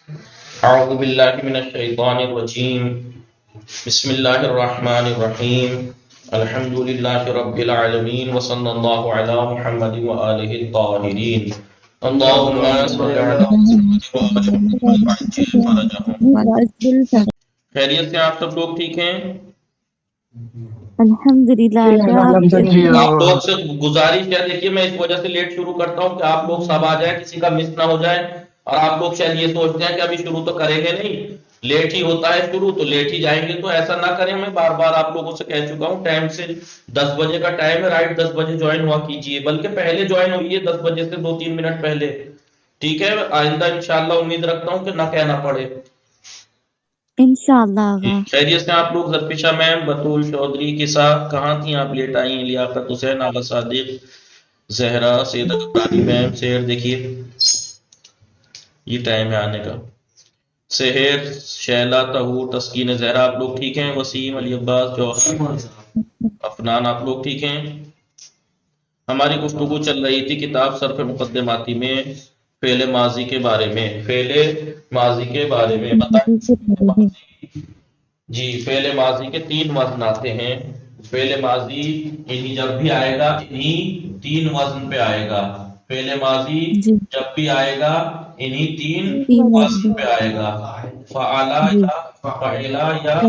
اعوذ باللہ من الشیطان الرجیم بسم اللہ الرحمن الرحیم الحمد للہ رب العالمین وصلی اللہ علی محمد وآلہ الطاہرین اللہم صل علی محمد وآلہ محمد وعجل فرجہم۔ خیریت سے آپ سب لوگ ٹھیک ہیں؟ الحمدللہ آپ لوگ سے گزارش ہے، دیکھیے میں اس وجہ سے لیٹ شروع کرتا ہوں کہ آپ لوگ سب آ جائیں، کسی کا مس نہ ہو جائے، اور آپ لوگ شاید یہ سوچتے ہیں کہ ابھی شروع تو کریں گے نہیں، لیٹ ہی ہوتا ہے شروع تو لیٹ ہی جائیں گے، تو ایسا نہ کریں۔ میں بار بار آپ لوگوں سے کہہ چکا ہوں ٹائم سے 10 بجے کا ٹائم ہے، رائٹ 10 بجے جوائن ہوا کیجئے، بلکہ پہلے جوائن ہوئیے 10 بجے سے 2-3 منٹ پہلے، ٹھیک ہے؟ آئندہ انشاءاللہ امید رکھتا ہوں کہ نہ کہنا پڑے۔ انشاءاللہ آغا۔ خیریت سے آپ لوگ؟ زرفشا میم، بطول چودھری کے ساتھ کہاں تھیں آپ؟ لیٹ آئی ہیں۔ لیاقت حسین، آغا صادق، زہرا، سیدہ قبرانی میم، سیر دیکھیے یہ ٹائم ہے آنے کا۔ سحر، شیلا، تہور، تسکین، زہرا آپ لوگ ٹھیک ہیں؟ وسیم، علی عباس، جوہر، افنان آپ لوگ ٹھیک ہیں؟ ہماری گفتگو چل رہی تھی کتاب صرف مقدماتی میں فعل ماضی کے بارے میں، فعل ماضی کے بارے میں بتائیں۔ جی، فعل ماضی کے 3 وزن آتے ہیں۔ فعل ماضی انہی جب بھی آئے گا انہی 3 وزن پہ آئے گا۔ فعل ماضی جی جب بھی آئے گا انہی 3 تین وزن پہ آئے گا، فعلا جی یا فعلا یا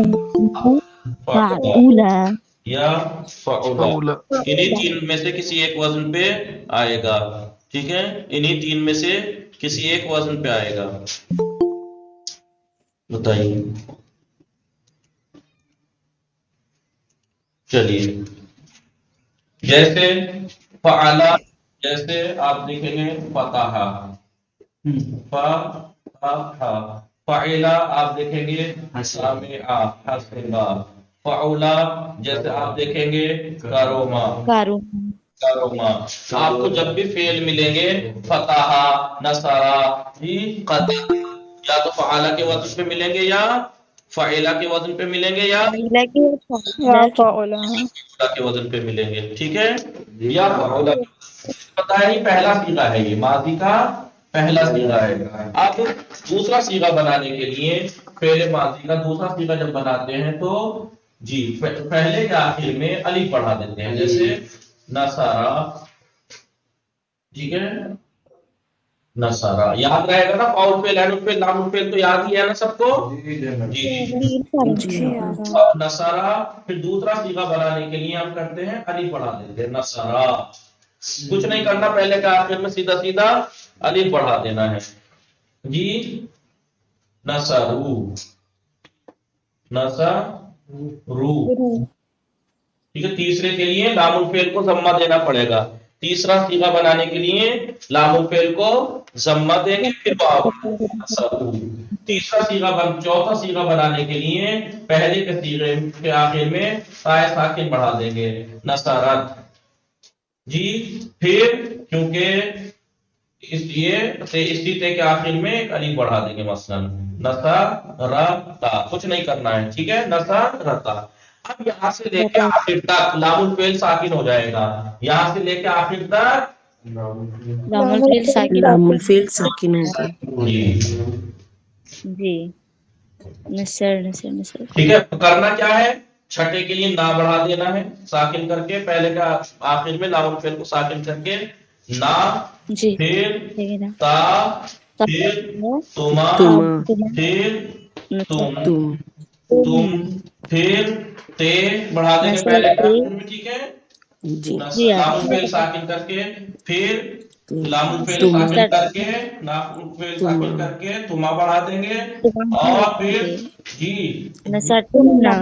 فعلا فعولا یا فعلا، انہی 3 میں سے کسی ایک وزن پہ آئے گا، ٹھیک ہے؟ انہی 3 میں سے کسی ایک وزن پہ آئے گا۔ بتائیے، چلیے جیسے فعلا، جیسے آپ دیکھیں گے فتح، فتح، فعلا آپ دیکھیں گے سامع، حسبا، فعلا جیسے آپ دیکھیں گے کروما، کارو کروما۔ آپ کو جب بھی فعل ملیں گے فتح، نصرا، جی قتل، یا تو فعلا کے وزن پہ ملیں گے یا فعلا کے وزن پہ ملیں گے یا فعیلہ کے فعلا فعلا کے وزن پہ ملیں گے، ٹھیک ہے؟ یا فعلا پتہ ہے، یہ پہلا صیغہ ہے، یہ ماضی کا پہلا صیغہ ہے۔ اب دوسرا صیغہ بنانے کے لیے فعل ماضی کا دوسرا صیغہ جب بناتے ہیں تو جی پہلے کے آخر میں الف بڑھا دیتے ہیں، جیسے نصارا، ٹھیک ہے؟ نصارا یاد رہے گا نا، فاؤل فعل، عین الفعل، لام الفعل تو یاد ہی ہے نا سب کو؟ جی اب نصارا، پھر دوسرا صیغہ بنانے کے لیے ہم کرتے ہیں الف بڑھا دیتے ہیں، نصارا، کچھ نہیں کرنا، پہلے کا آخر میں سیدھا سیدھا الف بڑھا دینا ہے، جی نصرو، نصرو، ٹھیک ہے؟ تیسرے کے لیے لام الفعل کو ضمہ دینا پڑے گا، تیسرا صیغہ بنانے کے لیے لام الفعل کو ضمہ دیں گے، پھر واو، نصرو۔ تیسرا صیغہ چوتھا صیغہ بنانے کے لیے پہلے کے صیغے کے آخر میں تائے ساکن بڑھا دیں گے، نصرت، جی پھر کیونکہ اسی تے کے آخر میں ایک الف بڑھا دیں گے، مثلا نصرتا، کچھ نہیں کرنا ہے، ٹھیک ہے؟ نصرتا۔ اب یہاں سے لے کے آخر تک لام الفعل ساکن ہو جائے گا، یہاں سے لے کے آخر تک لام الفعل ساکن لام الفعل ساکن ہوگا۔ جی جی نصر نصر نصر ٹھیک ہے؟ کرنا کیا ہے؟ چھٹے کے لیے نا بڑھا دینا ہے ساکن کر کے، پہلے کا آخر میں لام الفعل کو ساکن کر کے نا، جی پھر ٹھیک ہے نا تا، پھر تما، تما، پھر تم، تم، تم، پھر تے بڑھا دیں گے نصر پہلے کا تے آخر میں، ٹھیک ہے؟ جی جی لام آگے الفعل ساکن کر کے، پھر تم، لام الفعل تما، ساکن نصر کر کے، لام الفعل تما، ساکن کر کے تما بڑھا دیں گے، تمہارا اور پھر جی جی نصر تمنا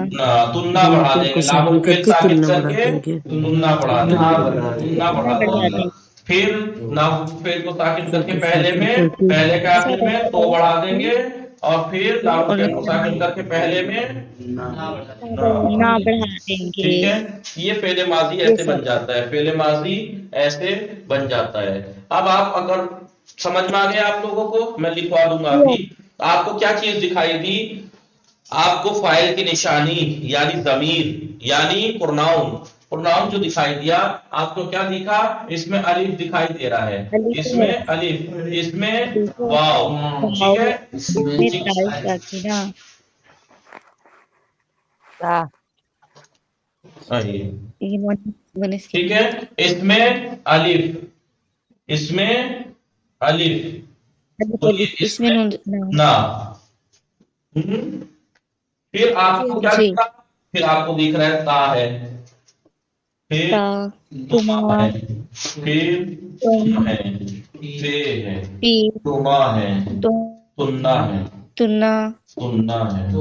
تننا لام بڑھا الفعل دیں کو گے، لام ساکن کر الفعل کے ساکن تننا کر بڑھا کے دیں گے، تننا بڑھا دیں تننا گے، بڑھا دیں تننا گے، بڑھا دیں بڑھا گے، دیں پھر لام الفعل کو ساکن کر فعل کے کو پہلے ساکن میں کر کے پہلے کے آخر میں تو بڑھا دیں گے، اور پھر لام اور الفعل کو ساکن کر کے پہلے میں نا نا بڑھا دیں گے، بڑھا دیں گے، ٹھیک ہے؟ یہ فعل ماضی یہ ایسے بن سب جاتا ہے، فعل ماضی ایسے بن جاتا ہے۔ اب آپ اگر سمجھ میں آ گیا آپ لوگوں کو، میں لکھوا دوں گا ابھی، آپ کو کیا چیز دکھائی دی؟ آپ کو فاعل کی نشانی یعنی ضمیر یعنی پروناؤن प्रोनाउन जो दिखाई दिया आपको क्या दिखा, इसमें अलिफ दिखाई दे रहा है, इसमें अलिफ, इसमें वाव, ठीक है, इसमें ठीक ताई है, साकिना ता आइए, ये वन ठीक है, इसमें अलिफ, इसमें अलिफ, तो ये इसमें इसमें नून ना, फिर आपको क्या जी दिखा, फिर आपको दिख रहा है ता है, फिर ता तुमा तुमा है, फिर तुम है, फे है, पी तुमा है, तुम तुन्ना है, तुन्ना तुन्ना है,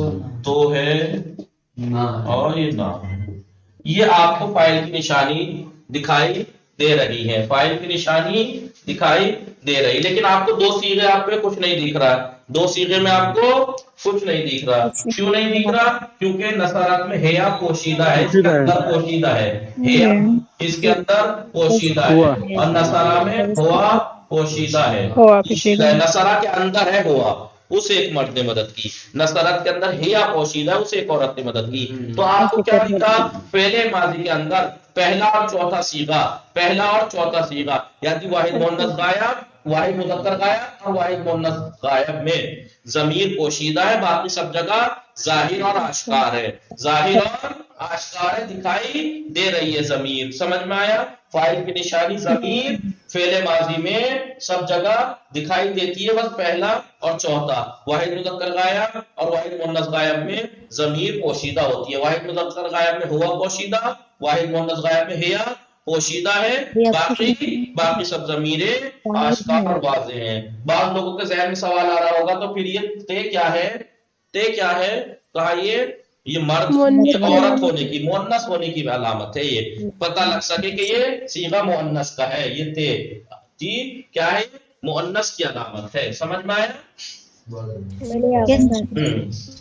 तो है, और ये ना है। ये आपको फाइल की निशानी दिखाई दे रही है, फाइल की निशानी दिखाई दे रही, लेकिन आपको दो सीगे आप पे कुछ नहीं दिख रहा, दो सीगे में आपको कुछ नहीं दिख रहा, क्यों नहीं दिख रहा, क्योंकि नसरत में हेया पोशीदा है, इसके अंदर पोशीदा है, हेया इसके अंदर पोशीदा है, और नसरा में हुआ पोशीदा है, पोशीदा है, नसरा के अंदर है हुआ, उस एक मर्द ने मदद की, नसरत के अंदर हिया पोशीदा है, उस एक औरत ने मदद की। तो आपको क्या दिखा, पहले माजी के अंदर पहला और चौथा सीगा, पहला और चौथा सीगा, यानी वाहिद मुन्नस गायब, वाहिद मुज़क्कर गायब और वाहिद मुन्नस गायब में ज़मीर पोशीदा है, बाकी सब जगह जाहिर और आश्कार है, जाहिर और आश्कार है, दिखाई दे रही है ज़मीर, समझ में आया, फाइल की निशानी ज़मीर फेले माजी में सब जगह दिखाई देती है, बस पहला और चौथा, वाहिद मुज़क्कर गायब और वाहिद मुन्नस गायब में ज़मीर पोशीदा होती है, वाहिद मुज़क्कर गायब में हुआ पोशीदा, वाहिद मुन्नस गायब में हिया पोशीदा है, बाकी सब ज़मीरें आश्कार और वाज़ेह हैं। बाद लोगों के ज़हन में सवाल आ रहा होगा तो फिर ये ते क्या है, ते क्या है, कहा ये मर्द ये औरत होने की, मुअन्नस होने की अलामत है, ये पता लग सके कि ये सीगा मुअन्नस का है, ये ते जी क्या है, मुअन्नस की अलामत है, समझ में आया,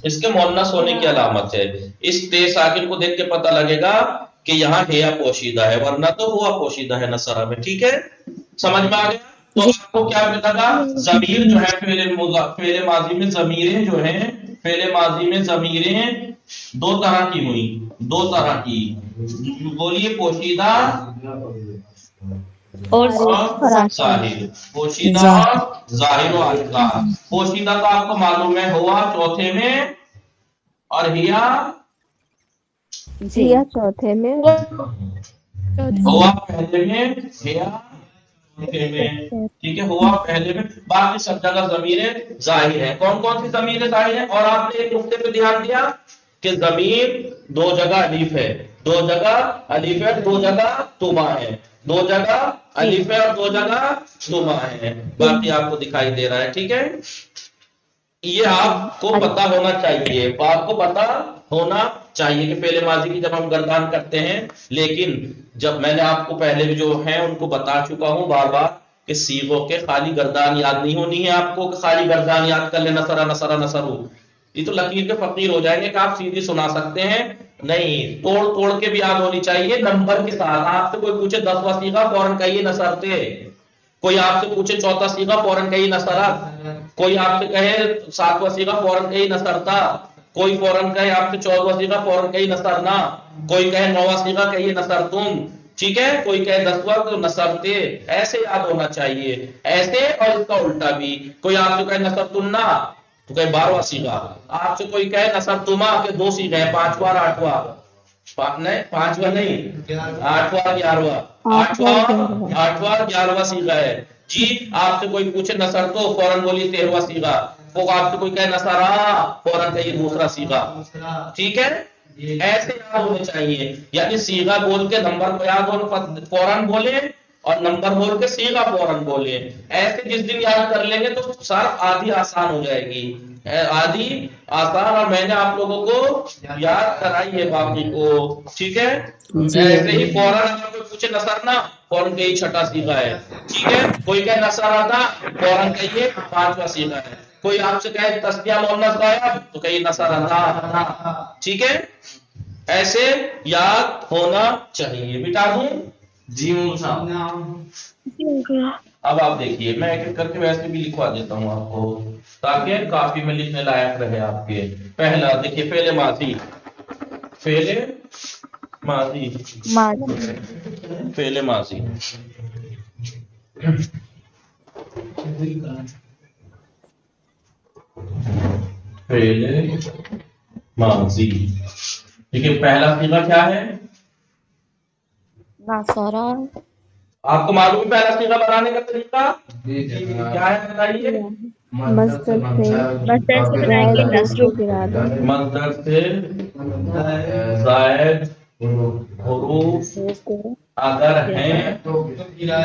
इसके मुअन्नस होने की अलामत है, इस ते साकिन को देख के पता लगेगा कि यहाँ हेया पोशीदा है, वरना तो हुआ पोशीदा है नसरा में, ठीक है, समझ में आ गया। तो आपको क्या लगा, जमीर जो है फेले माजी में जमीरें जो हैं, फेले माजी में जमीरें दो तरह की हुई, दो तरह की, बोलिए पोशीदा और जाहिर, पोशीदा और जाहिर व आश्कार। पोशीदा तो आपको मालूम है हुआ चौथे में और हिया चौथे में, हुआ पहले में, हिया चौथे में, ठीक है, हुआ पहले में, बाकी सब जगह ज़मीरें जाहिर है। कौन कौन सी ज़मीरें जाहिर है, और आपने एक नुक्ते पे ध्यान दिया कि ज़मीर दो जगह अलीफ है, दो जगह अलीफ है, दो जगह तुमा है, दो जगह अलीफ है और दो जगह तुमा है, बाकी आपको दिखाई दे रहा है, ठीक है, ये आपको पता होना चाहिए, आपको पता होना चाहिए कि पहले माजी की जब हम गर्दान करते हैं, लेकिन जब मैंने आपको पहले भी जो है उनको बता चुका हूं बार बार कि सीगों के खाली गर्दान याद नहीं होनी है आपको, कि खाली गर्दान याद कर ले नसरा नसरा नसरू, ये तो लकीर के फकीर हो जाएंगे कि आप सीधी सुना सकते हैं, नहीं, तोड़ तोड़ के भी याद होनी चाहिए, नंबर के साथ। आपसे कोई पूछे 10वां सीगा फौरन कहिए नसरते, कोई आपसे पूछे चौथा सीगा फौरन कहिए नसरा, कोई आपसे कहे 7वां सीगा फौरन कहिए नसरता, कोई फौरन कहे आपसे 14वां सीगा फौरन कहिए नसरना, कोई कहे 9वां सीगा कहिए नसर तुम, ठीक है, कोई कहे 10वां तो नसरते, ऐसे याद होना चाहिए, ऐसे और इसका उल्टा भी, कोई आपसे कहे नसर तुन्ना तो कहे 12वां सीगा, आपसे कोई कहे नसर तुमा के 2 सीगे हैं, 5वां और 8वां, नहीं 5वां नहीं 8वां 11वां, 8वां 11वां सीगा है जी। आपसे कोई पूछे नसर तो फौरन बोलिए 13वां सीगा, वो आपसे कोई कहे नसरा फौरन कहिए दूसरा सीगा, ठीक है, ऐसे याद होने चाहिए, यानी सीगा बोल के नंबर को याद हो फौरन बोले और नंबर बोल के सीगा फौरन बोले, ऐसे जिस दिन याद कर लेंगे तो सारा आधी आसान हो जाएगी, आधी आसान, और मैंने आप लोगों को याद कराई है बाकी को, ठीक है, ऐसे ही फौरन अगर कोई पूछे नसरना फौरन कहिए 6ठा सीगा है, ठीक है, कोई कहे नसरा था फौरन कहिए 5वां सीगा है, कोई आपसे कहे तस्बिया मुन्नस गायब तो कहिए नसरा था, ठीक है, ऐसे याद होना चाहिए। मिटा दूं जी साहब, अब आप देखिए मैं एक एक करके वैसे भी लिखवा देता हूं आपको ताकि काफी में लिखने लायक रहे आपके। पहला देखिए फेले माजी, फेले माजी माजी फेले माजी फेले माजी। ठीक है, पहला सीगा क्या है? नासरा आपको मालूम है पहला सीगा बनाने का तरीका क्या है, बताइए। मस्दर से बनाएंगे नस्र गिरा दो मस्दर से जायद हुरूफ अगर हैं तो गिरा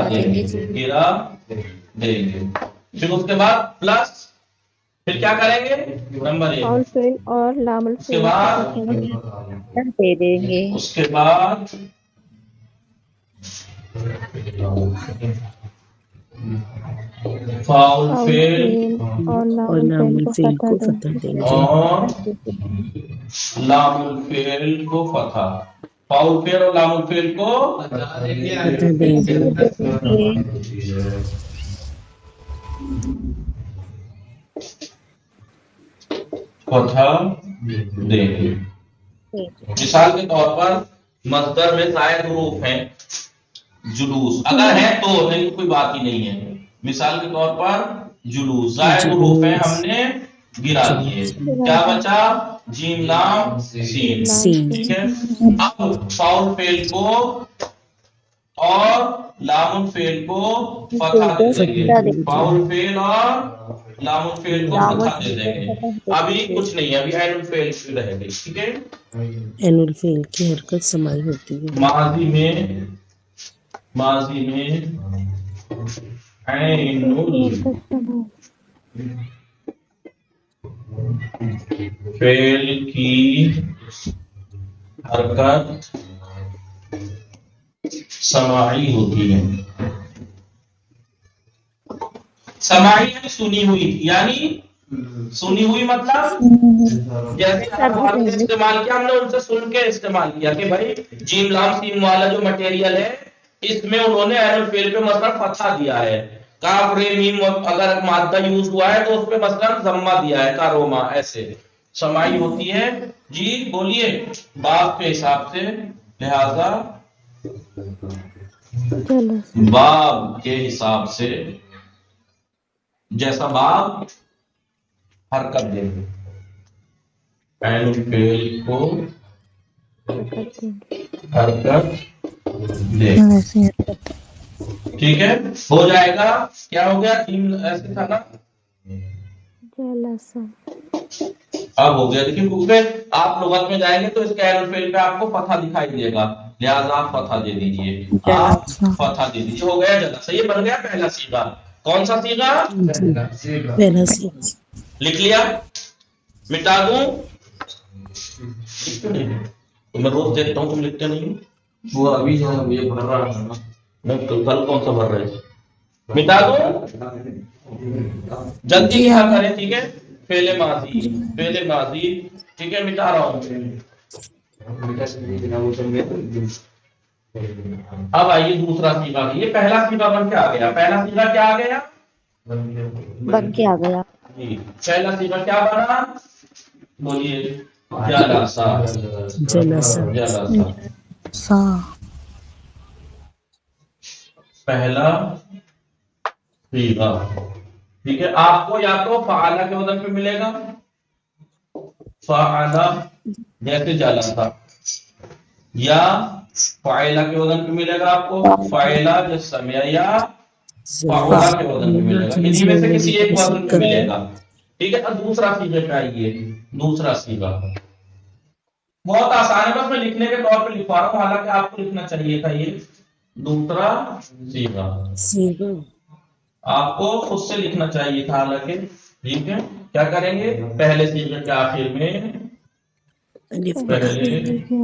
देंगे, गिरा देंगे। फिर उसके बाद प्लस, फिर क्या करेंगे? नंबर 1 और लामुल उसके बाद दे देंगे। उसके बाद फाउल फेल और और लामुल फेल को फतह देंगे। और लामुल फेल को फतह, फाउल फेल और लामुल फेल को फतह देंगे। फतह देंगे। मिसाल के तौर पर मस्दर में जायद हुरूफ हैं, जुलूस अगर है तो नहीं कोई बात ही नहीं है। मिसाल के तौर पर जुलूस जायद हुरूफ है, हमने गिरा दिए, क्या बचा? जीम लाम सीन। ठीक है, अब फाउल फेल को और लामुल फेल को फतह दे देंगे, फाउल फेल और लामुल फेल को फतह दे देंगे। अभी कुछ नहीं है, अभी ऐनुल फेल रहेगी। ठीक है, ऐनुल फेल की हरकत समाई होती है। माजी में ऐनुल फेल की हरकत समाई होती है। समाई है सुनी हुई, यानी सुनी हुई मतलब जैसे भारत ने इस्तेमाल किया, हमने उनसे सुन के इस्तेमाल किया कि भाई जीम लाम सीम वाला जो मटेरियल है इसमें उन्होंने ऐनुल फेल पे मसलन फतहा दिया है, काफ रे मीम अगर मादा यूज हुआ है तो उसपे मसलन जम्मा दिया है, कारोमा, ऐसे समाई होती है। जी बोलिए, बाब के हिसाब से, लिहाजा बाब के हिसाब से जैसा बाब हरकत देंगे, ऐनुल फेल को हरकत देंगे। ठीक है, हो जाएगा। क्या हो गया? तीन ऐसे था ना, अब हो गया। देखिए क्योंकि आप लुगत में जाएंगे तो इसके ऐनुल फेल पे आपको फतहा दिखाई देगा, लिहाजा आप फतहा दे दीजिए, आप फतहा दे दीजिए। हो गया जला, सही बन गया पहला सीगा। कौन सा सीगा? पहला सीगा। लिख लिया? मिटा दूं? तो मैं रोज देखता हूँ, तुम लिखते नहीं। वो अभी जो ये भर रहा है ना, मैं कल कौन सा भर रहे? मिटा दूं? जल्दी लिखा करें, ठीक है। फेले माजी, ठीक है, मिटा रहा हूँ। अब आइए दूसरा सीगा। ये पहला सीगा बन के आ गया। पहला सीगा क्या आ गया? बन के आ गया। पहला सीगा क्या बना? बोलिए, जलासा। पहला सीगा। ठीक है, आपको या तो फ़अला के वजन पे मिलेगा, फ़अला जैसे जलासा, या फ़अला के वजन पे मिलेगा आपको फ़अला जैसे समिया, या फ़अला के वजन पे मिलेगा। इन्हीं में से किसी एक वजन पे मिलेगा। ठीक है, अब दूसरा सीगा पे आइए। दूसरा सीगा बहुत आसान है, बस मैं लिखने के तौर पे लिखवा रहा हूँ, हालांकि आपको लिखना चाहिए था। ये दूसरा सीगा आपको खुद से लिखना चाहिए था, हालांकि। ठीक है, क्या करेंगे? पहले सीगे के आखिर में अलिफ सीगे के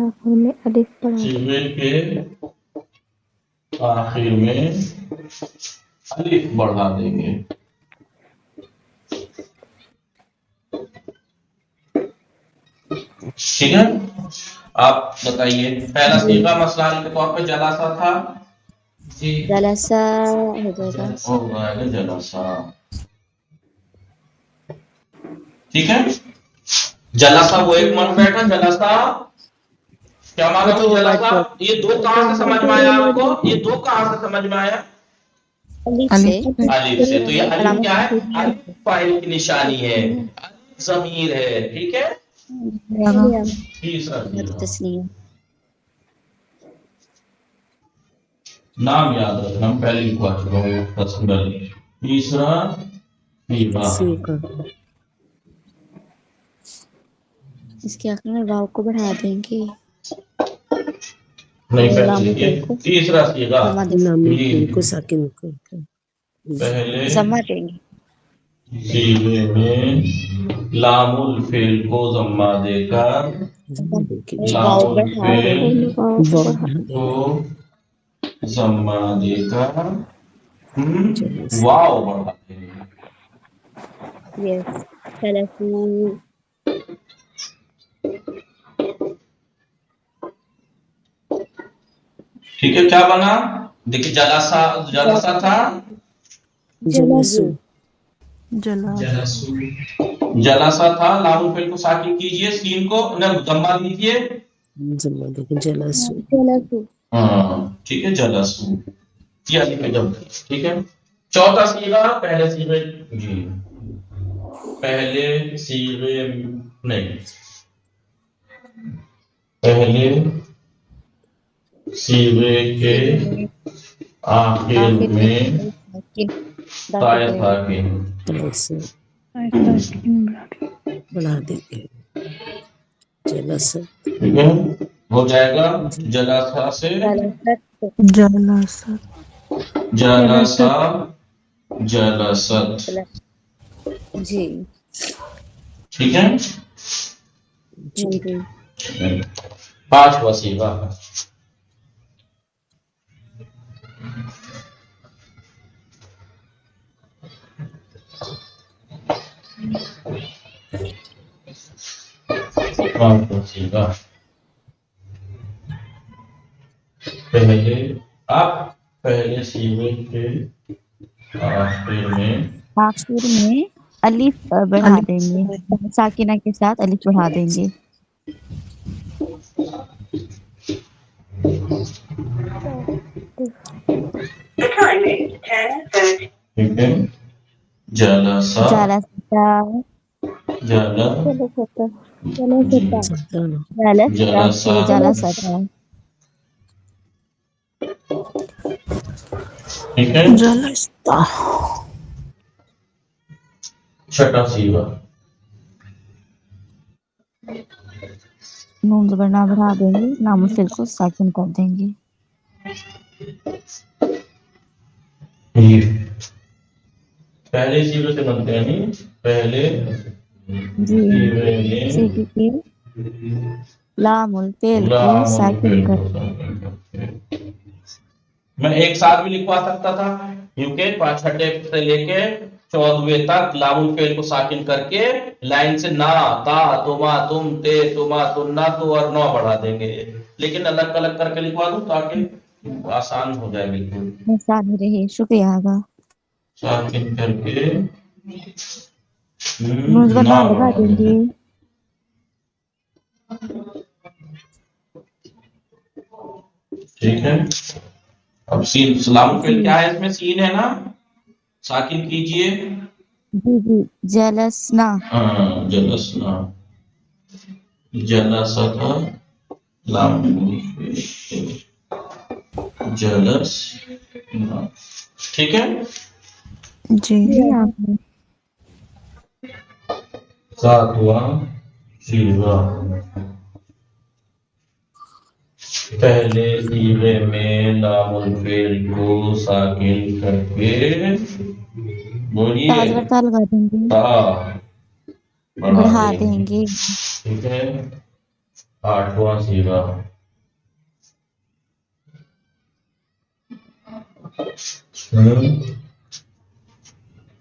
आखिर में अलिफ बढ़ा देंगे। ठीक है, आप बताइए। पहला सीगा मसलाल के तौर पे जलासा था जी, जलसा हो जाएगा, जलासा। ठीक है, जलासा वो एक मन बैठा, जलासा क्या माना वो जलासा। ये दो कहां से समझ में आया आपको, ये दो कहां से समझ में आया, अलिफ से अलिफ से। तो ये अलिफ क्या है, अलिफ फाइल की निशानी है, अलिफ ज़मीर है, ठीक है। तीसरा सीगा, तस्नीम नाम याद रखना, हम पहले लिखवा चुका हूँ तस्मीर। तीसरा सीगा, सीखा इसके आखिर में वाव को बढ़ा देंगे। नहीं पहले लामू लिखिए, फेल को तीसरा सीगा, जमा देंगे, नाम ये को साकिन को पहले जमा देंगे। सीगे में लामुल फेल को जम्मा देकर, वाव लामुल बढ़ा फेल देंगे, वाव को बढ़ा को जम्मा देकर वाव बढ़ा देंगे। यस तलफू ठीक है, क्या बना, देखिए जलासा, जलासा था, जलसु जलासा था, लामुल फेल को साकिन कीजिए, सीन को न जम्मा दीजिए, जमा देखे जलसु हाँ ठीक है, जलासू ये अली पे जब, ठीक है। चौथा सीगा, पहले सीगे जी, पहले सीगे नहीं, पहले सीगे के आखिर में ताया था कि से बढ़ा देंगे जलस ठीक है, हो जाएगा जलासा से जलासा, जलसत, जी ठीक है। जी पांचवा सीगा, पांचवा सीगा, पहले आप पहले सीगे के आखिर में अलिफ बढ़ा देंगे, साकिना के साथ अलिफ बढ़ा देंगे। ठीक है, जलसा, जला जलसा, ठीक है। छठा सीगा, नून ज़बर ना बढ़ा देंगे, नामुल फेल को साकिन कर देंगे। ये पहले सीगे से बनते हैं नहीं, पहले सीगे में लामुल फेल को साकिन कर, मैं एक साथ भी लिखवा सकता था, क्योंकि छठे से लेके 14वें तक लामुल फेल को साकिन करके लाइन से ना, ता, तुमा, तुम, ते, तुमा, तुन्ना, तो और नौ बढ़ा देंगे, लेकिन अलग अलग करके लिखवा दूं ताकि आसान हो जाए, बिल्कुल आसान रहे। शुक्रिया आगा। साकिन करके नून ज़बर ना लगा देंगे। ठीक है, अब सीन, लामुल फेल क्या है, इसमें सीन है ना, साकिन कीजिए, जी जलसना, जलसना, जलसता, लामुल फेल, जलसना, ठीक है जी आपने सातवां सीगा, पहले सीगे में लामुल फेल को साकिन करके, बोलिए, ता लगा देंगे, ता बढ़ा देंगे। ठीक है। आठवां सीगा,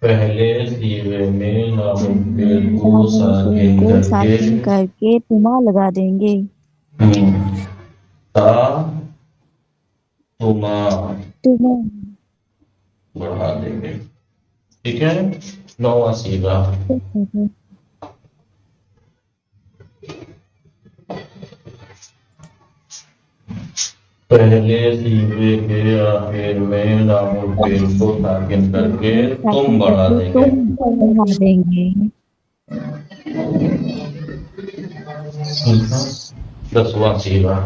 पहले सीगे में लामुल फेल को साकिन करके तुमा लगा देंगे। ता तुमा तुमा बढ़ा देंगे, ठीक है। नौवां सीगा, پہلے سیغے کے آخر میں لام الفعل کو ساکن کر کے تم بڑھا دیں گے. تم بڑھا دیں گے. 10واں صیغہ.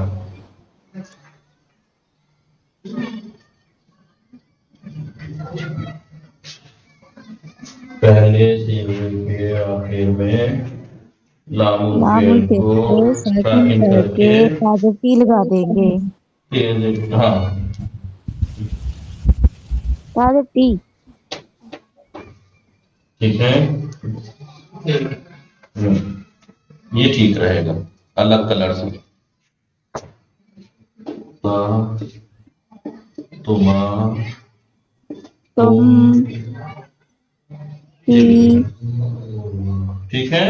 پہلے صیغے کے آخر میں لام لام الفعل الفعل کو کو ساکن ساکن کر کر کے کے تاجتی لگا دیں گے. ہاں تاجتی. ٹھیک ہے. یہ ٹھیک رہے گا الگ کلر سے. تما تم یہ بھی ہی. ٹھیک ہے.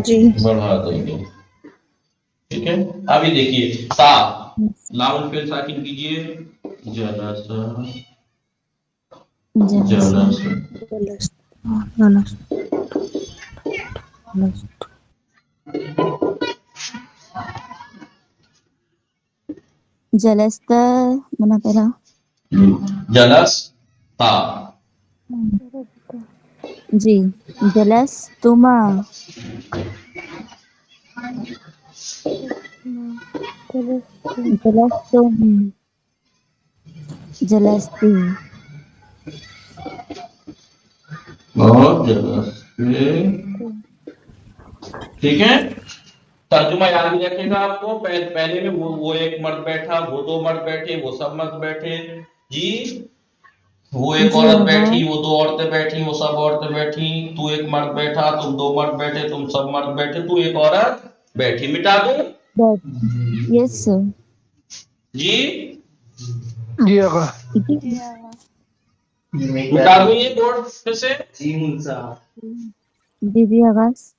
جی. بڑھا دیں گے. ٹھیک ہے. ابھی دیکھیے تا لام الفعل ساکن کیجیے. جلسہ جلسہ. جلست منا پہلا. جلس تا. جی. جلس تما. جلس تم. جلستی. اور جلس ٹھیک ہے. ترجمہ یاد بھی رکھے گا آپ کو. پہلے میں وہ ایک مرد بیٹھا, وہ دو مرد بیٹھے, وہ سب مرد بیٹھے. جی. وہ ایک جی عورت آغا. بیٹھی, وہ دو عورتیں بیٹھی, وہ سب عورتیں بیٹھی. تو ایک مرد بیٹھا, تم دو مرد بیٹھے, تم سب مرد بیٹھے, تو ایک عورت بیٹھی. مٹا دوں. یس سر. جی. جی آقا. مٹا دوں یہ بورڈ پہ سے. جی جی آغاز.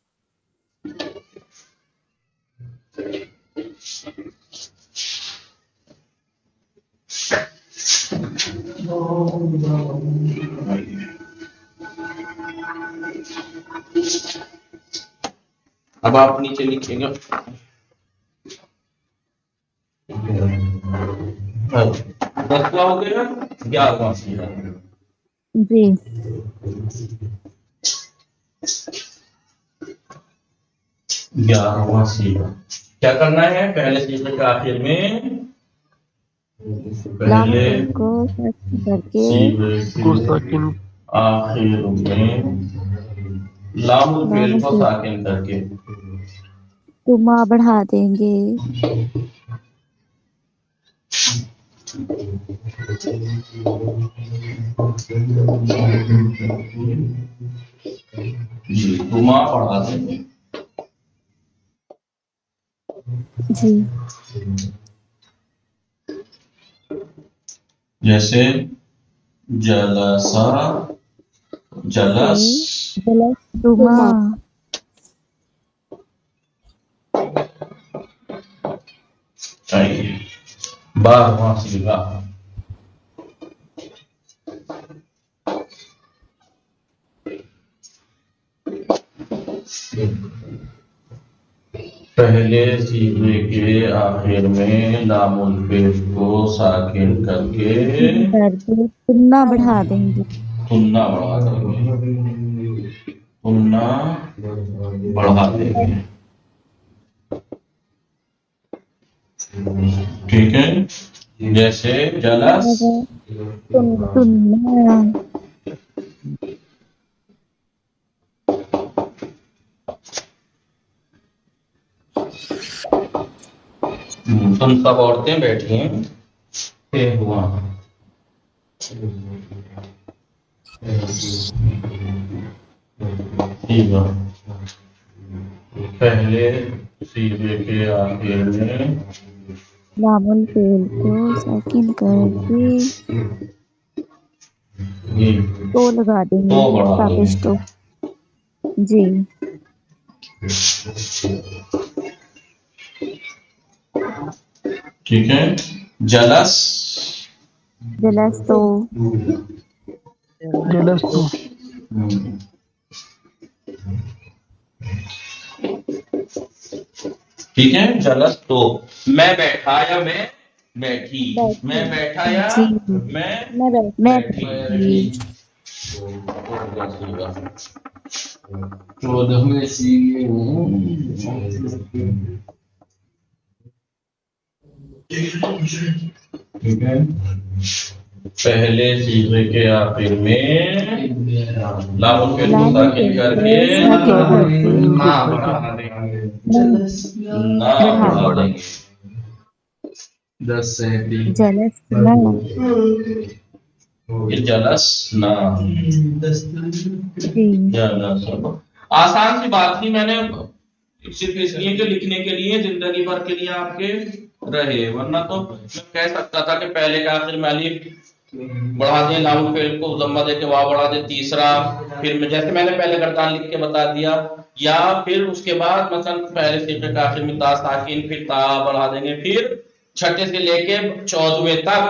اب آپ نیچے لکھیں گے. 10واں ہو گیا. 11واں صیغہ. جی. 11واں صیغہ. کیا کرنا ہے؟ پہلے صیغے کے آخر میں لام پہلے الفعل کو ساکن کر کے صیغے کو کے ساکن آخر میں لام الفعل لام کو الفعل ساکن کر کے تما بڑھا دیں گے. جی. تما پڑھا دیں گے. جی. جیسے جلسا, جلس, جلس تما. چاہیے. 12واں صیغہ. پہلے صیغے کے آخر میں لام الفعل کو ساکن کر کے تمنا بڑھا دیں گے. تمنا بڑھا دیں گے. تمنا بڑھا دیں گے. ٹھیک ہے. جیسے جلس, تمنا. تم سب عورتیں بیٹھی ہیں. ہوا صیغہ. پہلے صیغے کے آخر میں لام الفعل کو ساکن کر کے تو لگا دیں تو گے. بڑھا دیں تاپش گے. تو. جی. ٹھیک ہے. جلس, جلس تو. جلس تو. ٹھیک ہے. جلس تو. میں بیٹھا یا میں بیٹھی، میں بیٹھا یا میں میں بیٹھی۔ 14ویں سیگے ٹھیک ہے، پہلے سیغے کے آخر میں لام الفعل کو ساکن کر کے نہ بڑھا دیں گے، نہ بڑھا دیں گے۔ 10 سے 3 جلسنا جلسنا، جی جلسنا۔ آسان سی بات تھی، میں نے صرف اس لیے کہ لکھنے کے لیے زندگی بھر کے لیے آپ کے رہے، ورنہ تو میں کہہ سکتا تھا کہ پہلے کے آخر میں الف بڑھا دیں، لام الفعل کو ضمہ دے کے واو بڑھا دیں، تیسرا پھر میں جیسے میں نے پہلے گردان لکھ کے بتا دیا، یا پھر اس کے بعد مثلا پہلے صیغے کے آخر میں تا ساکن، پھر تا بڑھا دیں گے، پھر 6 سے لے کے 14ویں تک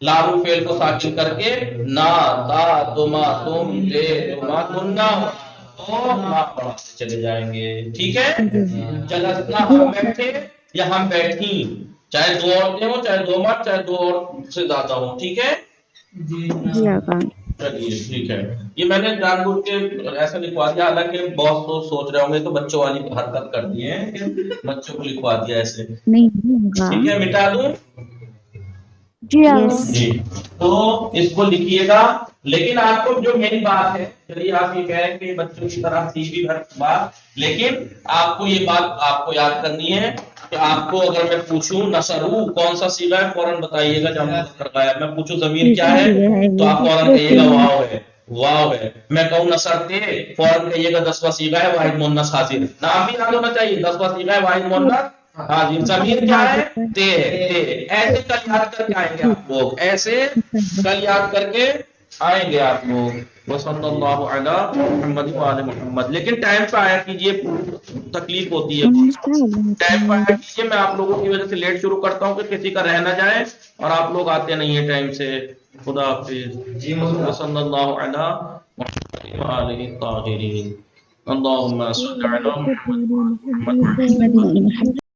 لام الفعل کو ساکن کر کے نا تا تما تم دے تما تننا تو نا بڑھاتے چلے جائیں گے، ٹھیک ہے۔ جلسنا ہم بیٹھے یا ہم بیٹھی، چاہے 2 عورتیں ہوں، چاہے 2 مرد، چاہے 2 اور سے زیادہ ہوں، ٹھیک ہے جی آقا چلیے ٹھیک ہے۔ یہ میں نے جان بوجھ کے ایسا لکھوا دیا، حالانکہ بہت لوگ سوچ رہے ہوں گے تو بچوں والی حرکت کر دی ہے کہ بچوں کو لکھوا دیا ایسے، نہیں ہوگا ٹھیک ہے مٹا دوں جی آقا جی۔ تو اس کو لکھیے گا، لیکن آپ کو جو مین بات ہے، چلیے آپ یہ کہہ رہے ہیں کہ بچوں کی طرح سیکھی ہر بات، لیکن آپ کو یہ بات آپ کو یاد کرنی ہے کہ آپ کو اگر میں پوچھوں نصرو کون سا صیغہ ہے، فوراً بتائیے گا، جب میں پوچھوں ضمیر کیا ہے تو آپ فوراً کہیے گا واو ہے، واو ہے۔ میں کہوں نصرتے، فوراً کہیے گا 10واں صیغہ ہے واحد مؤنث حاضر، نام بھی یاد ہونا چاہیے، 10واں صیغہ ہے واحد مؤنث حاضر۔ ضمیر کیا ہے؟ تے ہے۔ ایسے کل یاد کر کے آئیں گے آپ لوگ، ایسے کل یاد کر کے آئیں گے آپ لوگ۔ وصلی اللہ علی محمد وعلی محمد۔ لیکن ٹائم پہ آیا کیجیے، تکلیف ہوتی ہے، ٹائم پہ آیا کیجیے، میں آپ لوگوں کی وجہ سے لیٹ شروع کرتا ہوں کہ کسی کا رہ نہ جائے، اور آپ لوگ آتے نہیں ہیں ٹائم سے۔ خدا حافظ۔ وصلی اللہ علی محمد وعلی الطاہرین۔ اللہم صل علی محمد